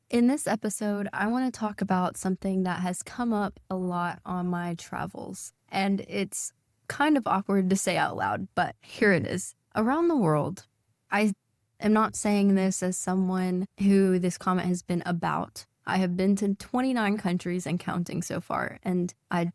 In this episode, I want to talk about something that has come up a lot on my travels. And it's kind of awkward to say out loud, but here it is. Around the world, I am not saying this as someone who this comment has been about. I have been to 29 countries and counting so far, and I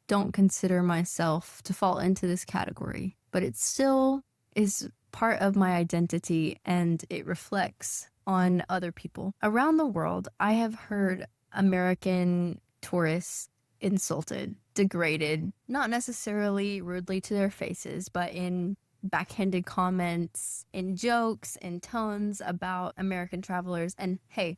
don't consider myself to fall into this category, but it still is part of my identity and it reflects on other people. Around the world, I have heard American tourists insulted, degraded, not necessarily rudely to their faces, but in backhanded comments, in jokes, in tones about American travelers. And hey,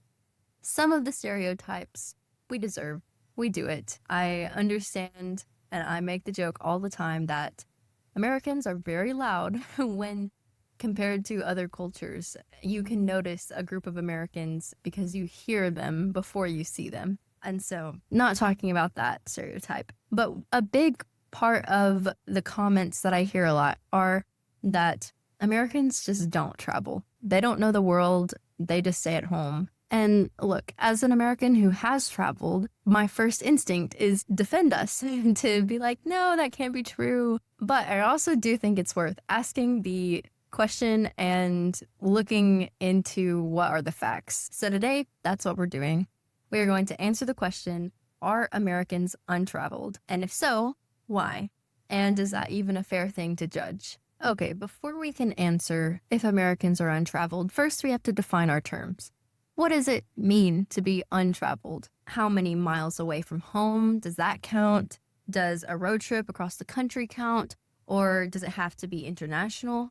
some of the stereotypes we deserve. We do it. I understand, and I make the joke all the time that Americans are very loud when compared to other cultures. You can notice a group of Americans because you hear them before you see them. And so, not talking about that stereotype, but a big part of the comments that I hear a lot are that Americans just don't travel. They don't know the world, they just stay at home. And look, as an American who has traveled, my first instinct is defend us to be like, no, that can't be true. But I also do think it's worth asking the question and looking into what are the facts. So today, that's what we're doing. We are going to answer the question, are Americans untraveled? And if so, why? And is that even a fair thing to judge? Okay, before we can answer if Americans are untraveled, first we have to define our terms. What does it mean to be untraveled? How many miles away from home does that count? Does a road trip across the country count? Or does it have to be international?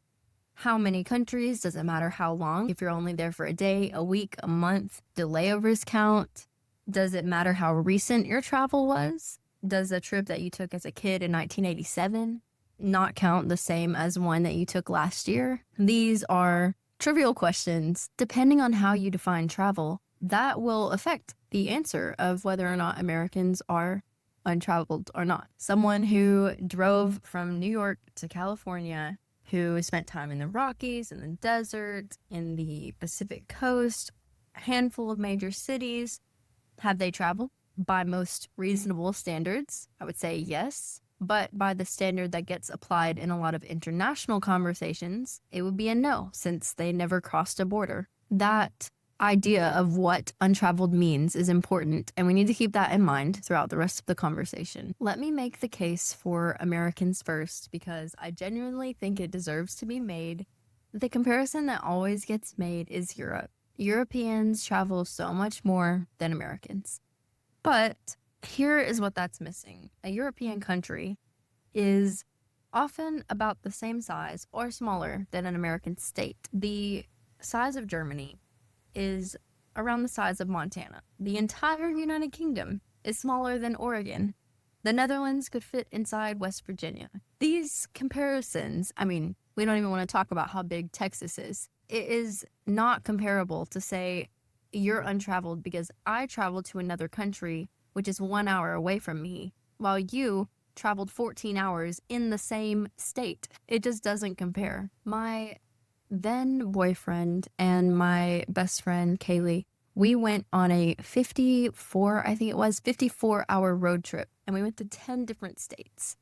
How many countries? Does it matter how long? If you're only there for a day, a week, a month, do layovers count? Does it matter how recent your travel was? Does a trip that you took as a kid in 1987 not count the same as one that you took last year? These are trivial questions. Depending on how you define travel, that will affect the answer of whether or not Americans are untraveled or not. Someone who drove from New York to California, who spent time in the Rockies, in the desert, in the Pacific coast, a handful of major cities, have they traveled? By most reasonable standards, I would say yes. But by the standard that gets applied in a lot of international conversations, it would be a no, since they never crossed a border. That idea of what untraveled means is important, and we need to keep that in mind throughout the rest of the conversation. Let me make the case for Americans first, because I genuinely think it deserves to be made. The comparison that always gets made is Europe. Europeans travel so much more than Americans. But here is what that's missing. A European country is often about the same size or smaller than an American state. The size of Germany is around the size of Montana. The entire United Kingdom is smaller than Oregon. The Netherlands could fit inside West Virginia. These comparisons, we don't even want to talk about how big Texas is. It is not comparable to say you're untraveled because I traveled to another country which is 1 hour away from me, while you traveled 14 hours in the same state. It just doesn't compare. My then boyfriend and my best friend, Kaylee, we went on a 54-hour road trip, and we went to 10 different states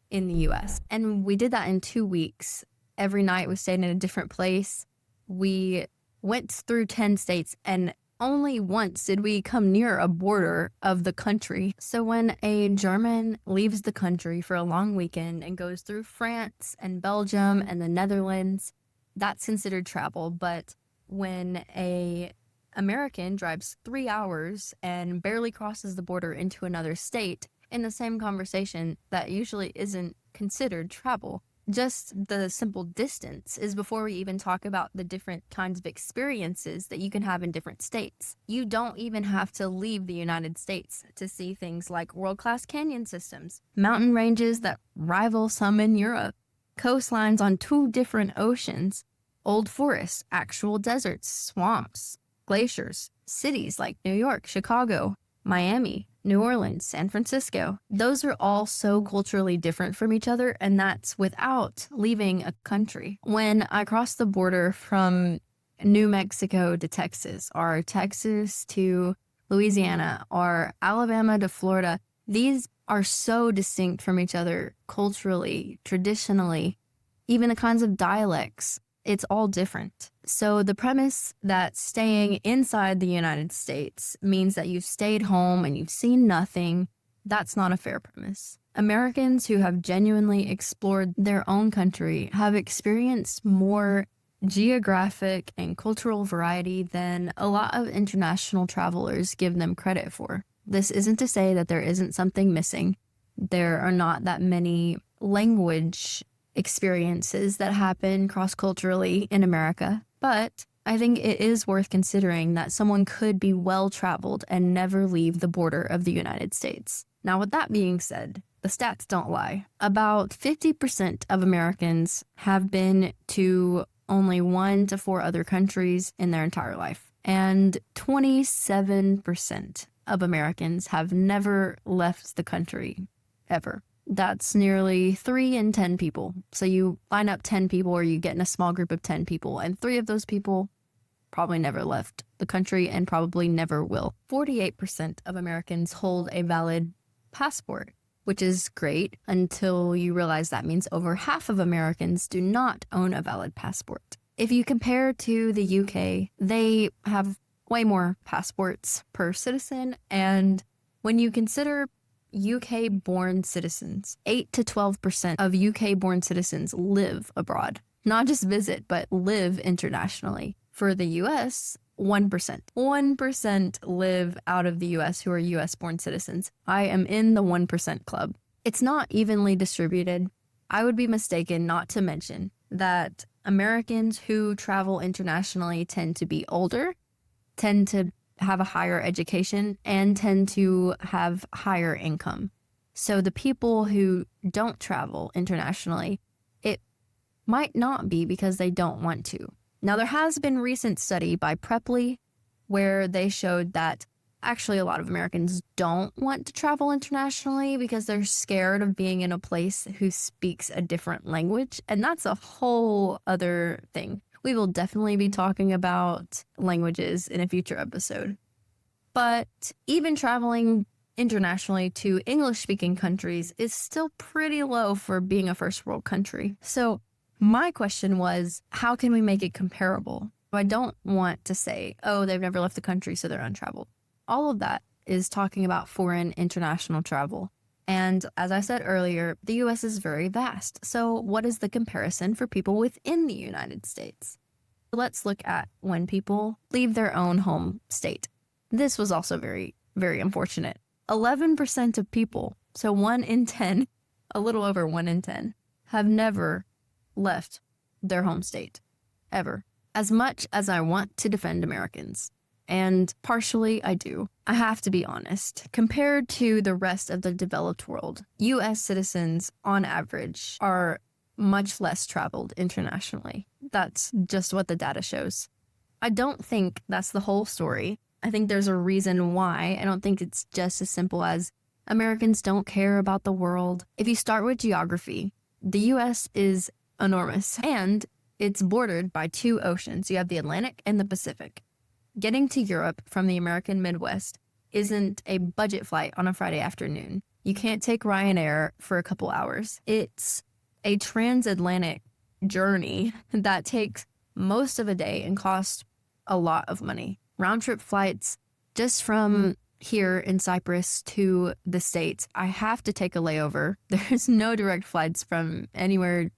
in the US. And we did that in 2 weeks. Every night we stayed in a different place. We went through 10 states, and only once did we come near a border of the country. So when a German leaves the country for a long weekend and goes through France and Belgium and the Netherlands, that's considered travel. But when a American drives 3 hours and barely crosses the border into another state, in the same conversation, that usually isn't considered travel. Just the simple distance is before we even talk about the different kinds of experiences that you can have in different states. You don't even have to leave the United States to see things like world-class canyon systems, mountain ranges that rival some in Europe, coastlines on 2 different oceans, old forests, actual deserts, swamps, glaciers, cities like New York, Chicago, Miami, New Orleans, San Francisco. Those are all so culturally different from each other, and that's without leaving a country. When I crossed the border from New Mexico to Texas, or Texas to Louisiana, or Alabama to Florida. These are so distinct from each other culturally, traditionally, even the kinds of dialects. It's all different. So the premise that staying inside the United States means that you've stayed home and you've seen nothing, that's not a fair premise. Americans who have genuinely explored their own country have experienced more geographic and cultural variety than a lot of international travelers give them credit for. This isn't to say that there isn't something missing. There are not that many language experiences that happen cross-culturally in America, but I think it is worth considering that someone could be well-traveled and never leave the border of the United States. Now, with that being said, the stats don't lie. About 50% of Americans have been to only 1 to 4 other countries in their entire life, and 27% of Americans have never left the country, ever. That's nearly 3 in 10 people. So you line up 10 people, or you get in a small group of 10 people, and 3 of those people probably never left the country and probably never will. 48% of Americans hold a valid passport, which is great until you realize that means over half of Americans do not own a valid passport. If you compare to the UK, they have way more passports per citizen, and when you consider UK-born citizens, 8 to 12% of UK-born citizens live abroad. Not just visit, but live internationally. For the US, 1%. 1% live out of the US who are US-born citizens. I am in the 1% club. It's not evenly distributed. I would be mistaken not to mention that Americans who travel internationally tend to be older, tend to have a higher education, and tend to have higher income. So the people who don't travel internationally, it might not be because they don't want to. Now, there has been recent study by Preply where they showed that actually a lot of Americans don't want to travel internationally because they're scared of being in a place who speaks a different language. And that's a whole other thing. We will definitely be talking about languages in a future episode. But even traveling internationally to English-speaking countries is still pretty low for being a first world country. So my question was, how can we make it comparable? I don't want to say, oh, they've never left the country, so they're untraveled. All of that is talking about foreign international travel. And as I said earlier, the US is very vast. So what is the comparison for people within the United States? Let's look at when people leave their own home state. This was also very, very unfortunate. 11% of people, so 1 in 10, a little over 1 in 10, have never left their home state, ever. As much as I want to defend Americans, and partially I do, I have to be honest. Compared to the rest of the developed world, US citizens, on average, are much less traveled internationally. That's just what the data shows. I don't think that's the whole story. I think there's a reason why. I don't think it's just as simple as Americans don't care about the world. If you start with geography, the US is enormous, and it's bordered by 2 oceans. You have the Atlantic and the Pacific. Getting to Europe from the American Midwest isn't a budget flight on a Friday afternoon. You can't take Ryanair for a couple hours. It's a transatlantic journey that takes most of a day and costs a lot of money. Round-trip flights just from here in Cyprus to the States, I have to take a layover. There's no direct flights from anywhere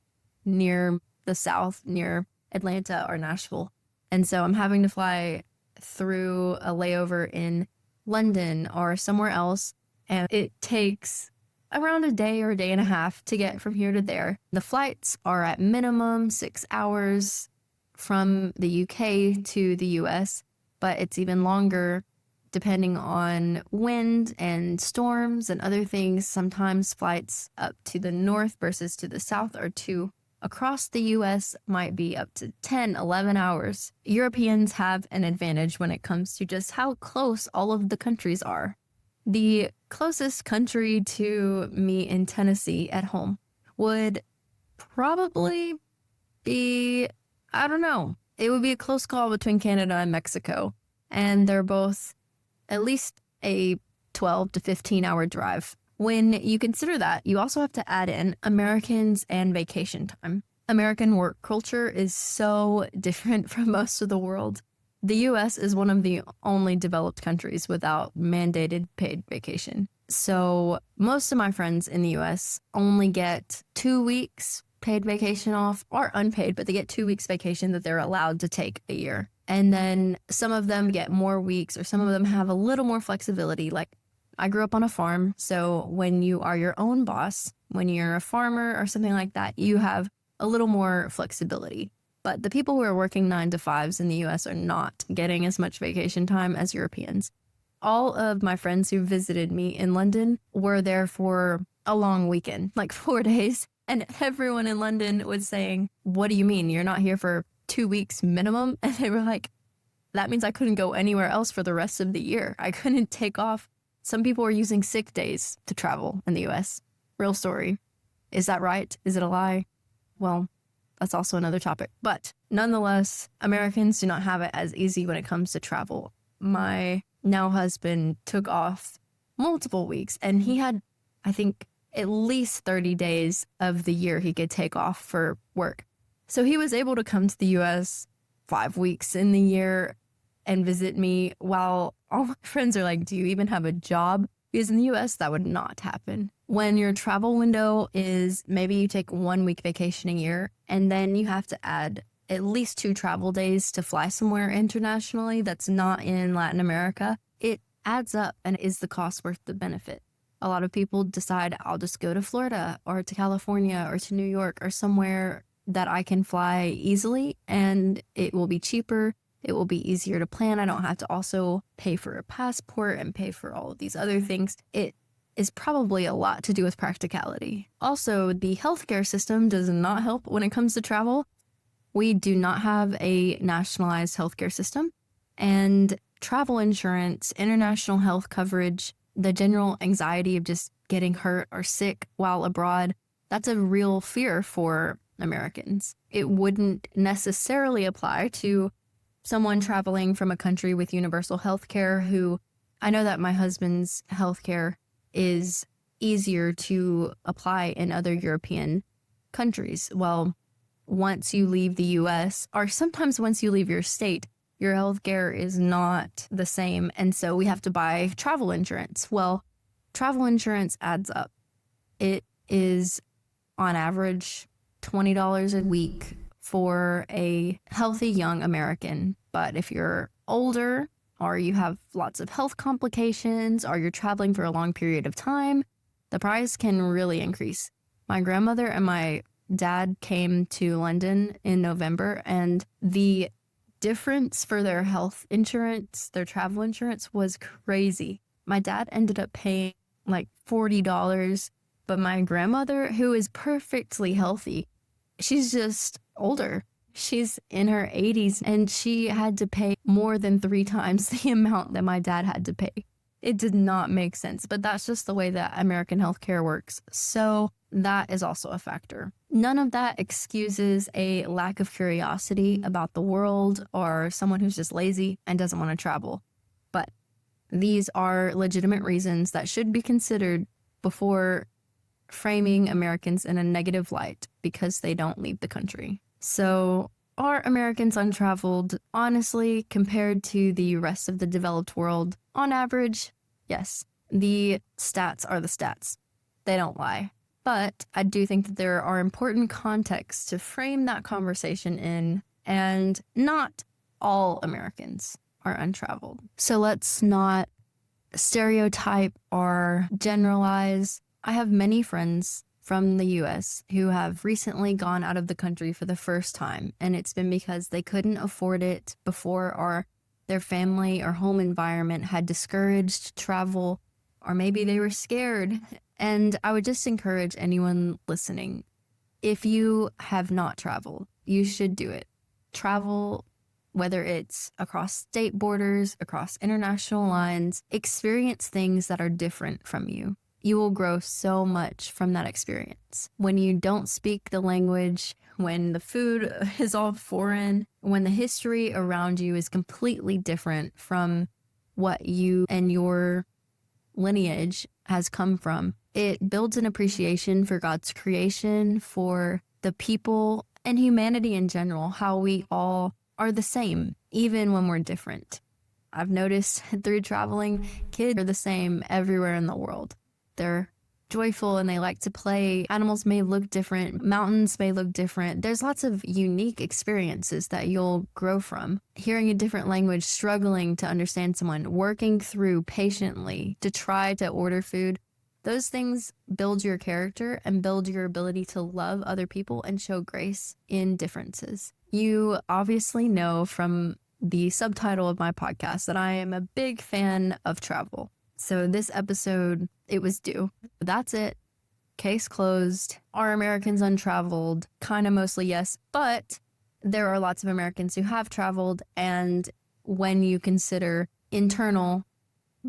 near the South, near Atlanta or Nashville. And so I'm having to fly through a layover in London or somewhere else, and it takes around a day or a day and a half to get from here to there. The flights are at minimum 6 hours from the UK to the US, but it's even longer depending on wind and storms and other things. Sometimes flights up to the north versus to the south or to across the US might be up to 10, 11 hours. Europeans have an advantage when it comes to just how close all of the countries are. The closest country to me in Tennessee at home would probably be, I don't know, it would be a close call between Canada and Mexico. And they're both at least a 12 to 15-hour drive. When you consider that, you also have to add in Americans and vacation time. American work culture is so different from most of the world. The US is one of the only developed countries without mandated paid vacation. So most of my friends in the US only get 2 weeks paid vacation off, or unpaid, but they get 2 weeks vacation that they're allowed to take a year. And then some of them get more weeks, or some of them have a little more flexibility. Like, I grew up on a farm, so when you are your own boss, when you're a farmer or something like that, you have a little more flexibility. But the people who are working 9 to 5s in the US are not getting as much vacation time as Europeans. All of my friends who visited me in London were there for a long weekend, like 4 days. And everyone in London was saying, "What do you mean? You're not here for 2 weeks minimum?" And they were like, "That means I couldn't go anywhere else for the rest of the year. I couldn't take off." Some people were using sick days to travel in the US. Real story. Is that right? Is it a lie? Well, that's also another topic. But nonetheless, Americans do not have it as easy when it comes to travel. My now husband took off multiple weeks, and he had, I think, at least 30 days of the year he could take off for work. So he was able to come to the US 5 weeks in the year and visit me, while all my friends are like, "Do you even have a job?" Because in the US, that would not happen. When your travel window is maybe you take 1 week vacation a year, and then you have to add at least 2 travel days to fly somewhere internationally that's not in Latin America, it adds up. And is the cost worth the benefit? A lot of people decide, I'll just go to Florida or to California or to New York or somewhere that I can fly easily, and it will be cheaper. It will be easier to plan. I don't have to also pay for a passport and pay for all of these other things. It is probably a lot to do with practicality. Also, the healthcare system does not help when it comes to travel. We do not have a nationalized healthcare system, and travel insurance, international health coverage, the general anxiety of just getting hurt or sick while abroad, that's a real fear for Americans. It wouldn't necessarily apply to someone traveling from a country with universal health care who, I know that my husband's health care is easier to apply in other European countries. Well, once you leave the US, or sometimes once you leave your state, your healthcare is not the same. And so we have to buy travel insurance. Well, travel insurance adds up. It is on average $20 a week for a healthy young American. But if you're older, or you have lots of health complications, or you're traveling for a long period of time, the price can really increase. My grandmother and my dad came to London in November, and the difference for their health insurance, their travel insurance, was crazy. My dad ended up paying like $40, but my grandmother, who is perfectly healthy, she's just older. She's in her 80s, and she had to pay more than 3 times the amount that my dad had to pay. It did not make sense, but that's just the way that American healthcare works. So that is also a factor. None of that excuses a lack of curiosity about the world or someone who's just lazy and doesn't want to travel. But these are legitimate reasons that should be considered before framing Americans in a negative light because they don't leave the country. So are Americans untraveled? Honestly, compared to the rest of the developed world, on average, yes. The stats are the stats. They don't lie. But I do think that there are important contexts to frame that conversation in, and not all Americans are untraveled. So let's not stereotype or generalize. I have many friends from the US who have recently gone out of the country for the first time, and it's been because they couldn't afford it before, or their family or home environment had discouraged travel, or maybe they were scared. And I would just encourage anyone listening, if you have not traveled, you should do it. Travel, whether it's across state borders, across international lines, experience things that are different from you. You will grow so much from that experience. When you don't speak the language, when the food is all foreign, when the history around you is completely different from what you and your lineage has come from, it builds an appreciation for God's creation, for the people and humanity in general, how we all are the same, even when we're different. I've noticed through traveling, kids are the same everywhere in the world. They're joyful and they like to play. Animals may look different. Mountains may look different. There's lots of unique experiences that you'll grow from. Hearing a different language, struggling to understand someone, working through patiently to try to order food. Those things build your character and build your ability to love other people and show grace in differences. You obviously know from the subtitle of my podcast that I am a big fan of travel. So this episode, it was due. That's it. Case closed. Are Americans untraveled? Kind of mostly yes, but there are lots of Americans who have traveled. And when you consider internal,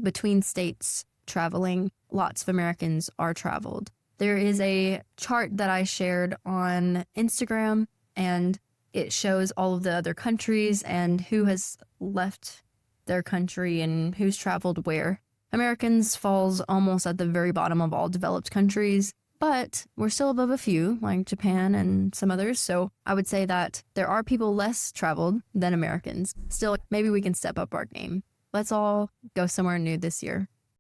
between states traveling, lots of Americans are traveled. There is a chart that I shared on Instagram, and it shows all of the other countries and who has left their country and who's traveled where. Americans falls almost at the very bottom of all developed countries, but we're still above a few, like Japan and some others. So I would say that there are people less traveled than Americans. Still, maybe we can step up our game. Let's all go somewhere new this year.